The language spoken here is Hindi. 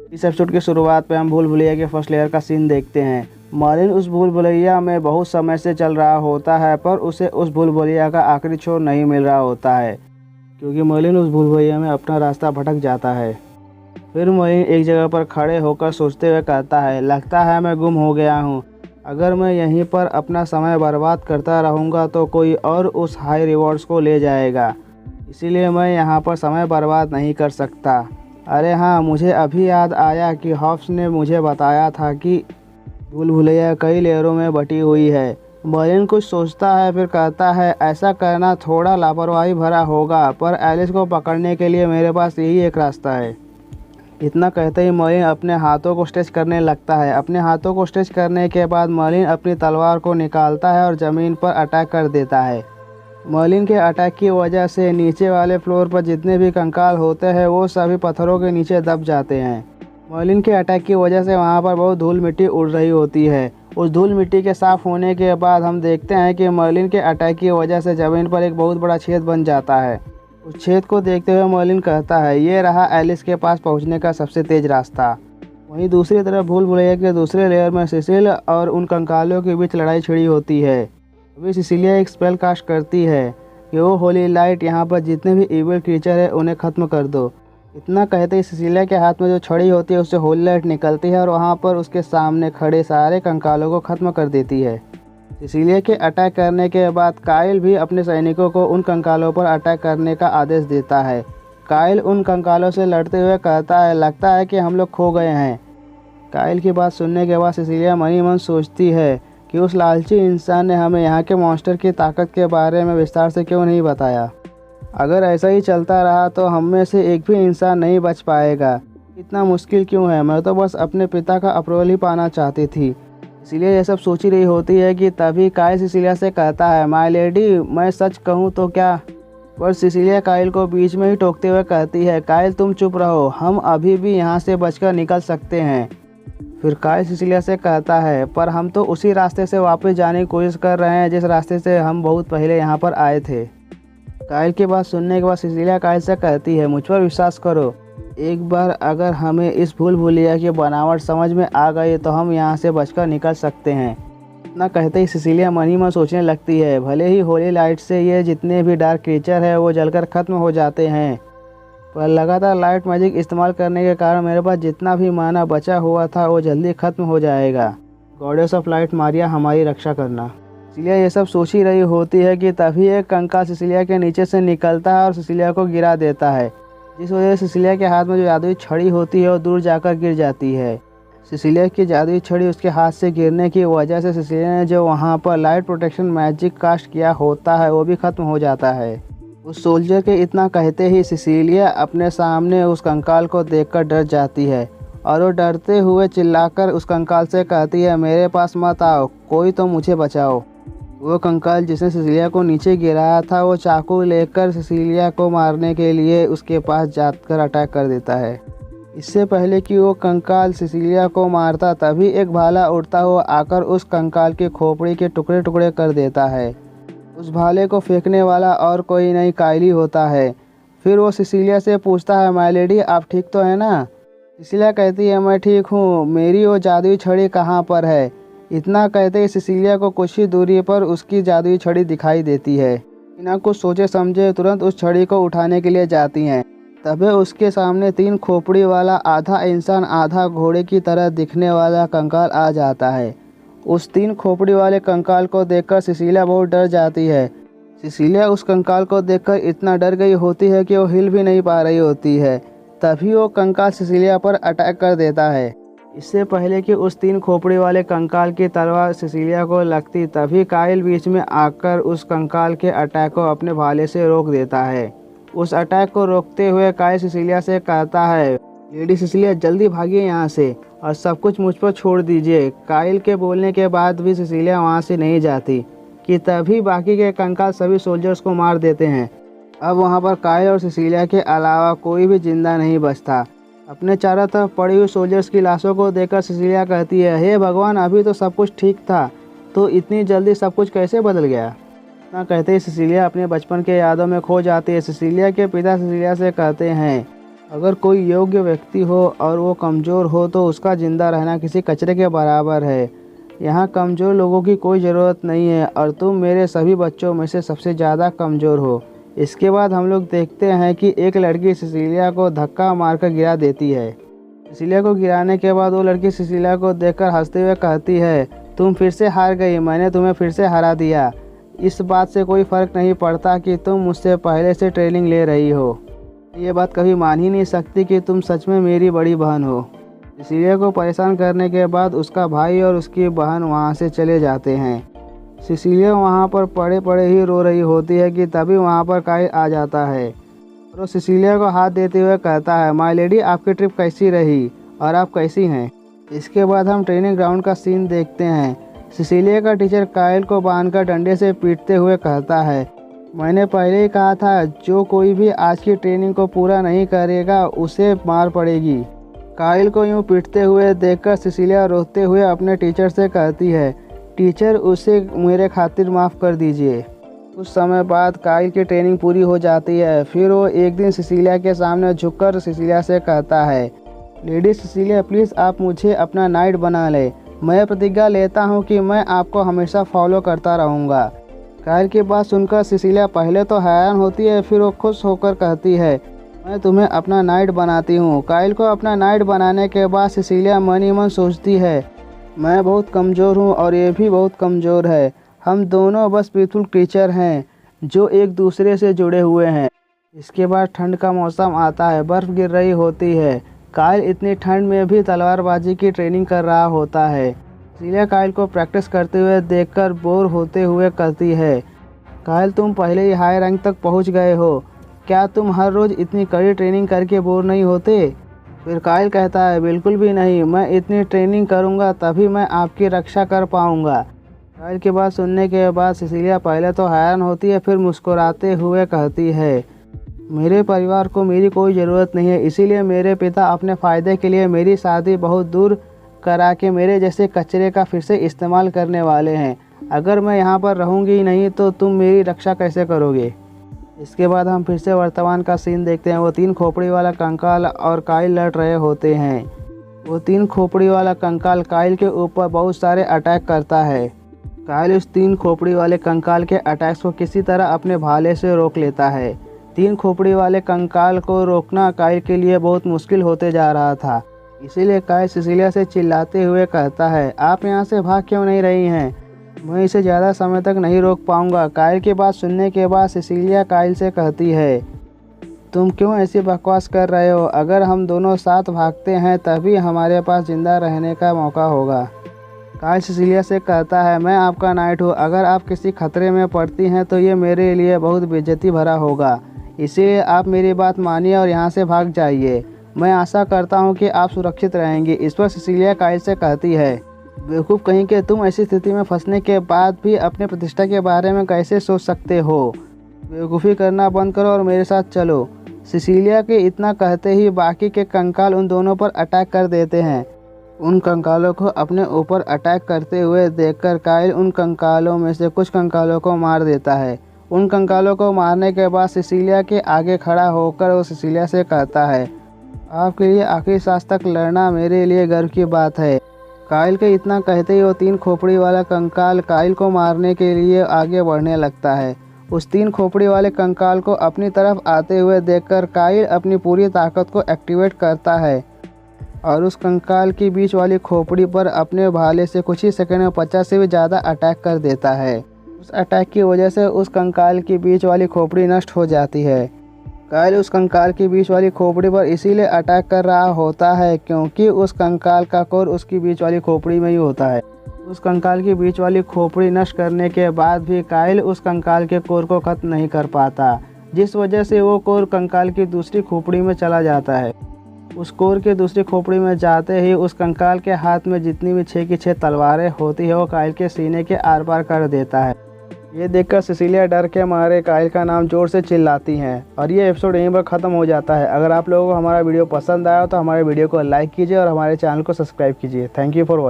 इस एपिसोड की शुरुआत पे हम भूल भुलैया के फर्स्ट लेयर का सीन देखते हैं। मर्लिन उस भूल भुलैया में बहुत समय से चल रहा होता है, पर उसे उस भूल भुलैया का आखिरी छोर नहीं मिल रहा होता है, क्योंकि मर्लिन उस भूल भुलैया में अपना रास्ता भटक जाता है। फिर मर्लिन एक जगह पर खड़े होकर सोचते हुए कहता है, लगता है मैं गुम हो गया हूँ। अगर मैं यहीं पर अपना समय बर्बाद करता रहूँगा तो कोई और उस हाई रिवॉर्ड्स को ले जाएगा, इसीलिए मैं यहाँ पर समय बर्बाद नहीं कर सकता। अरे हाँ, मुझे अभी याद आया कि हॉब्स ने मुझे बताया था कि भूल भुलैया कई लेयरों में बटी हुई है। मर्लिन कुछ सोचता है, फिर कहता है, ऐसा करना थोड़ा लापरवाही भरा होगा, पर एलिस को पकड़ने के लिए मेरे पास यही एक रास्ता है। इतना कहते ही मर्लिन अपने हाथों को स्ट्रेच करने लगता है। अपने हाथों को स्ट्रेच करने के बाद मर्लिन अपनी तलवार को निकालता है और ज़मीन पर अटैक कर देता है। मर्लिन के अटैक की वजह से नीचे वाले फ्लोर पर जितने भी कंकाल होते हैं वो सभी पत्थरों के नीचे दब जाते हैं। मर्लिन के अटैक की वजह से वहाँ पर बहुत धूल मिट्टी उड़ रही होती है। उस धूल मिट्टी के साफ़ होने के बाद हम देखते हैं कि मर्लिन के अटैक की वजह से ज़मीन पर एक बहुत बड़ा छेद बन जाता है। उस छेद को देखते हुए मर्लिन कहता है, ये रहा एलिस के पास पहुँचने का सबसे तेज़ रास्ता। वहीं दूसरी तरफ भूल भुलैया के दूसरे लेयर में सिसिल और उन कंकालों के बीच लड़ाई छिड़ी होती है। अभी सिसिलिया एक स्पेल कास्ट करती है कि वो होली लाइट, यहाँ पर जितने भी इविल क्रीचर है उन्हें ख़त्म कर दो। इतना कहते ही सिसिलिया के हाथ में जो छड़ी होती है उससे होली लाइट निकलती है और वहाँ पर उसके सामने खड़े सारे कंकालों को ख़त्म कर देती है। सिसिलिया के अटैक करने के बाद काइल भी अपने सैनिकों को उन कंकालों पर अटैक करने का आदेश देता है। काइल उन कंकालों से लड़ते हुए कहता है, लगता है कि हम लोग खो गए हैं। काइल की बात सुनने के बाद सिसिलिया मन ही मन सोचती है कि उस लालची इंसान ने हमें यहाँ के मॉन्स्टर की ताकत के बारे में विस्तार से क्यों नहीं बताया। अगर ऐसा ही चलता रहा तो हम में से एक भी इंसान नहीं बच पाएगा। इतना मुश्किल क्यों है, मैं तो बस अपने पिता का अप्रूवल ही पाना चाहती थी। इसीलिए यह सब सोच ही रही होती है कि तभी काइल सिसिलिया से कहता है, माय लेडी, मैं सच कहूँ तो क्या। पर सिसिलिया काइल को बीच में ही टोकते हुए कहती है, काइल तुम चुप रहो, हम अभी भी यहाँ से बचकर निकल सकते हैं। फिर काइल सिसिलिया से कहता है, पर हम तो उसी रास्ते से वापस जाने की कोशिश कर रहे हैं जिस रास्ते से हम बहुत पहले यहाँ पर आए थे। काइल की बात सुनने के बाद सिसिलिया काइल से कहती है, मुझ पर विश्वास करो, एक बार अगर हमें इस भूल भुलैया की बनावट समझ में आ गई तो हम यहाँ से बचकर निकल सकते हैं। इतना कहते ही सिसिलिया मन ही मन सोचने लगती है, भले ही होली लाइट से ये जितने भी डार्क क्रीचर है वो जलकर ख़त्म हो जाते हैं, पर लगातार लाइट मैजिक इस्तेमाल करने के कारण मेरे पास जितना भी माना बचा हुआ था वो जल्दी ख़त्म हो जाएगा। गॉडेस ऑफ लाइट मारिया, हमारी रक्षा करना। सिसिलिया ये सब सोच ही रही होती है कि तभी एक कंकाल सिसिलिया के नीचे से निकलता है और सिसिलिया को गिरा देता है, जिस वजह से सिसिलिया के हाथ में जो जादुई छड़ी होती है वो दूर जाकर गिर जाती है। सिसिलिया की जादुई छड़ी उसके हाथ से गिरने की वजह से सिसिलिया ने जो वहाँ पर लाइट प्रोटेक्शन मैजिक कास्ट किया होता है वो भी ख़त्म हो जाता है। उस सोल्जर के इतना कहते ही सिसिलिया अपने सामने उस कंकाल को देखकर डर जाती है और वो डरते हुए चिल्लाकर उस कंकाल से कहती है, मेरे पास मत आओ, कोई तो मुझे बचाओ। वो कंकाल जिसने सिसिलिया को नीचे गिराया था वो चाकू लेकर सिसिलिया को मारने के लिए उसके पास जाकर अटैक कर देता है। इससे पहले कि वो कंकाल सिसिलिया को मारता तभी एक भाला उड़ता हुआ आकर उस कंकाल की खोपड़ी के टुकड़े टुकड़े कर देता है। उस भाले को फेंकने वाला और कोई नहीं, काइल ही होता है। फिर वो सिसिलिया से पूछता है, माय लेडी, आप ठीक तो है ना। सिसिलिया कहती है, मैं ठीक हूँ, मेरी वो जादुई छड़ी कहाँ पर है। इतना कहते ही सिसिलिया को कुछ ही दूरी पर उसकी जादुई छड़ी दिखाई देती है। बिना कुछ सोचे समझे तुरंत उस छड़ी को उठाने के लिए जाती हैं। तभी उसके सामने 3 खोपड़ी वाला आधा इंसान आधा घोड़े की तरह दिखने वाला कंकाल आ जाता है। उस 3 खोपड़ी वाले कंकाल को देखकर सिसिलिया बहुत डर जाती है। सिसिलिया उस कंकाल को देखकर इतना डर गई होती है कि वो हिल भी नहीं पा रही होती है। तभी वो कंकाल सिसिलिया पर अटैक कर देता है। इससे पहले कि उस 3 खोपड़ी वाले कंकाल की तलवार सिसिलिया को लगती तभी काइल बीच में आकर उस कंकाल के अटैक को अपने भाले से रोक देता है। उस अटैक को रोकते हुए काइल सिसिलिया से कहता है, लेडी सिसिलिया, जल्दी भागिए यहाँ से और सब कुछ मुझ पर छोड़ दीजिए। काइल के बोलने के बाद भी सिसिलिया वहाँ से नहीं जाती कि तभी बाकी के कंकाल सभी सोल्जर्स को मार देते हैं। अब वहाँ पर काइल और सिसिलिया के अलावा कोई भी जिंदा नहीं बचता। अपने चारों तरफ पड़ी हुई सोल्जर्स की लाशों को देखकर सिसिलिया कहती है, हे भगवान, अभी तो सब कुछ ठीक था, तो इतनी जल्दी सब कुछ कैसे बदल गया। इतना कहते ही सिसिलिया अपने बचपन के यादों में खो जाती है। सिसिलिया के पिता सिसिलिया से कहते हैं अगर कोई योग्य व्यक्ति हो और वो कमज़ोर हो तो उसका ज़िंदा रहना किसी कचरे के बराबर है। यहाँ कमज़ोर लोगों की कोई ज़रूरत नहीं है और तुम मेरे सभी बच्चों में से सबसे ज़्यादा कमज़ोर हो। इसके बाद हम लोग देखते हैं कि एक लड़की सिसिलिया को धक्का मारकर गिरा देती है। सिसिलिया को गिराने के बाद वो लड़की सिसिलिया को देखकर हंसते हुए कहती है, तुम फिर से हार गई, मैंने तुम्हें फिर से हरा दिया। इस बात से कोई फ़र्क नहीं पड़ता कि तुम मुझसे पहले से ट्रेनिंग ले रही हो। ये बात कभी मान ही नहीं सकती कि तुम सच में मेरी बड़ी बहन हो। सिसिलिया को परेशान करने के बाद उसका भाई और उसकी बहन वहाँ से चले जाते हैं। सिसिलिया वहाँ पर पड़े पड़े ही रो रही होती है कि तभी वहाँ पर काइल आ जाता है और वो सिसिलिया को हाथ देते हुए कहता है, माय लेडी, आपकी ट्रिप कैसी रही और आप कैसी हैं। इसके बाद हम ट्रेनिंग ग्राउंड का सीन देखते हैं। सिसिलिया का टीचर काइल को बांधकर डंडे से पीटते हुए कहता है, मैंने पहले ही कहा था जो कोई भी आज की ट्रेनिंग को पूरा नहीं करेगा उसे मार पड़ेगी। काइल को यूँ पीटते हुए देखकर सिसिलिया रोते हुए अपने टीचर से कहती है, टीचर, उसे मेरे खातिर माफ़ कर दीजिए। कुछ समय बाद काइल की ट्रेनिंग पूरी हो जाती है। फिर वो एक दिन सिसिलिया के सामने झुककर सिसिलिया से कहता है, लेडी सिसिलिया, प्लीज़ आप मुझे अपना नाइट बना ले। मैं प्रतिज्ञा लेता हूँ कि मैं आपको हमेशा फॉलो करता रहूँगा। काइल की बात सुनकर सिसिलिया पहले तो हैरान होती है, फिर वो खुश होकर कहती है, मैं तुम्हें अपना नाइट बनाती हूँ। काइल को अपना नाइट बनाने के बाद सिसिलिया मन ही मन सोचती है, मैं बहुत कमज़ोर हूँ और ये भी बहुत कमज़ोर है। हम दोनों बस बिल्कुल टीचर हैं जो एक दूसरे से जुड़े हुए हैं। इसके बाद ठंड का मौसम आता है, बर्फ़ गिर रही होती है। काइल इतनी ठंड में भी तलवारबाजी की ट्रेनिंग कर रहा होता है। सिसिलिया काइल को प्रैक्टिस करते हुए देखकर बोर होते हुए कहती है, काइल, तुम पहले ही हाई रैंक तक पहुंच गए हो, क्या तुम हर रोज़ इतनी कड़ी ट्रेनिंग करके बोर नहीं होते। फिर काइल कहता है, बिल्कुल भी नहीं, मैं इतनी ट्रेनिंग करूंगा तभी मैं आपकी रक्षा कर पाऊंगा। काइल की बात सुनने के बाद सिसिलिया पहले तो हैरान होती है, फिर मुस्कुराते हुए कहती है, मेरे परिवार को मेरी कोई ज़रूरत नहीं है, इसीलिए मेरे पिता अपने फ़ायदे के लिए मेरी शादी बहुत दूर करा के मेरे जैसे कचरे का फिर से इस्तेमाल करने वाले हैं। अगर मैं यहाँ पर रहूँगी ही नहीं तो तुम मेरी रक्षा कैसे करोगे। इसके बाद हम फिर से वर्तमान का सीन देखते हैं। वो 3 खोपड़ी वाला कंकाल और काइल लड़ रहे होते हैं। वो 3 खोपड़ी वाला कंकाल काइल के ऊपर बहुत सारे अटैक करता है। काइल उस 3 खोपड़ी वाले कंकाल के अटैक्स को किसी तरह अपने भाले से रोक लेता है। 3 खोपड़ी वाले कंकाल को रोकना काइल के लिए बहुत मुश्किल होते जा रहा था। इसीलिए काइल सिसिलिया से चिल्लाते हुए कहता है, आप यहाँ से भाग क्यों नहीं रही हैं, मैं इसे ज़्यादा समय तक नहीं रोक पाऊँगा। काइल की बात सुनने के बाद सिसिलिया काइल से कहती है, तुम क्यों ऐसी बकवास कर रहे हो, अगर हम दोनों साथ भागते हैं तभी हमारे पास ज़िंदा रहने का मौका होगा। काइल सिसिलिया से कहता है, मैं आपका नाइट हूँ, अगर आप किसी खतरे में पड़ती हैं तो ये मेरे लिए बहुत बेइज्जती भरा होगा, इसीलिए आप मेरी बात मानिए और यहाँ से भाग जाइए। मैं आशा करता हूँ कि आप सुरक्षित रहेंगी। इस पर सिसिलिया काइल से कहती है, बेवकूफ़ कहीं के, तुम ऐसी स्थिति में फंसने के बाद भी अपने प्रतिष्ठा के बारे में कैसे सोच सकते हो। बेवकूफ़ी करना बंद करो और मेरे साथ चलो। सिसिलिया के इतना कहते ही बाकी के कंकाल उन दोनों पर अटैक कर देते हैं। उन कंकालों को अपने ऊपर अटैक करते हुए देखकर काइल उन कंकालों में से कुछ कंकालों को मार देता है। उन कंकालों को मारने के बाद सिसिलिया के आगे खड़ा होकर वो सिसिलिया से कहता है, आपके लिए आखिरी सांस तक लड़ना मेरे लिए गर्व की बात है। काइल के इतना कहते ही वो 3 खोपड़ी वाला कंकाल काइल को मारने के लिए आगे बढ़ने लगता है। उस 3 खोपड़ी वाले कंकाल को अपनी तरफ आते हुए देखकर काइल अपनी पूरी ताकत को एक्टिवेट करता है और उस कंकाल की बीच वाली खोपड़ी पर अपने भाले से कुछ ही सेकंड में 50 से भी ज़्यादा अटैक कर देता है। उस अटैक की वजह से उस कंकाल की बीच वाली खोपड़ी नष्ट हो जाती है। काइल उस कंकाल की बीच वाली खोपड़ी पर इसीलिए अटैक कर रहा होता है क्योंकि उस कंकाल का कोर उसकी बीच वाली खोपड़ी में ही होता है। उस कंकाल की बीच वाली खोपड़ी नष्ट करने के बाद भी काइल उस कंकाल के कोर को खत्म नहीं कर पाता, जिस वजह से वो कोर कंकाल की दूसरी खोपड़ी में चला जाता है। उस कोर की दूसरी खोपड़ी में जाते ही उस कंकाल के हाथ में जितनी भी 6 की 6 तलवारें होती है वो काइल के सीने के आर पार कर देता है। ये देखकर सिसिलिया डर के मारे काइल का नाम जोर से चिल्लाती हैं और ये एपिसोड यहीं पर ख़त्म हो जाता है। अगर आप लोगों को हमारा वीडियो पसंद आया तो हमारे वीडियो को लाइक कीजिए और हमारे चैनल को सब्सक्राइब कीजिए। Thank you for watching.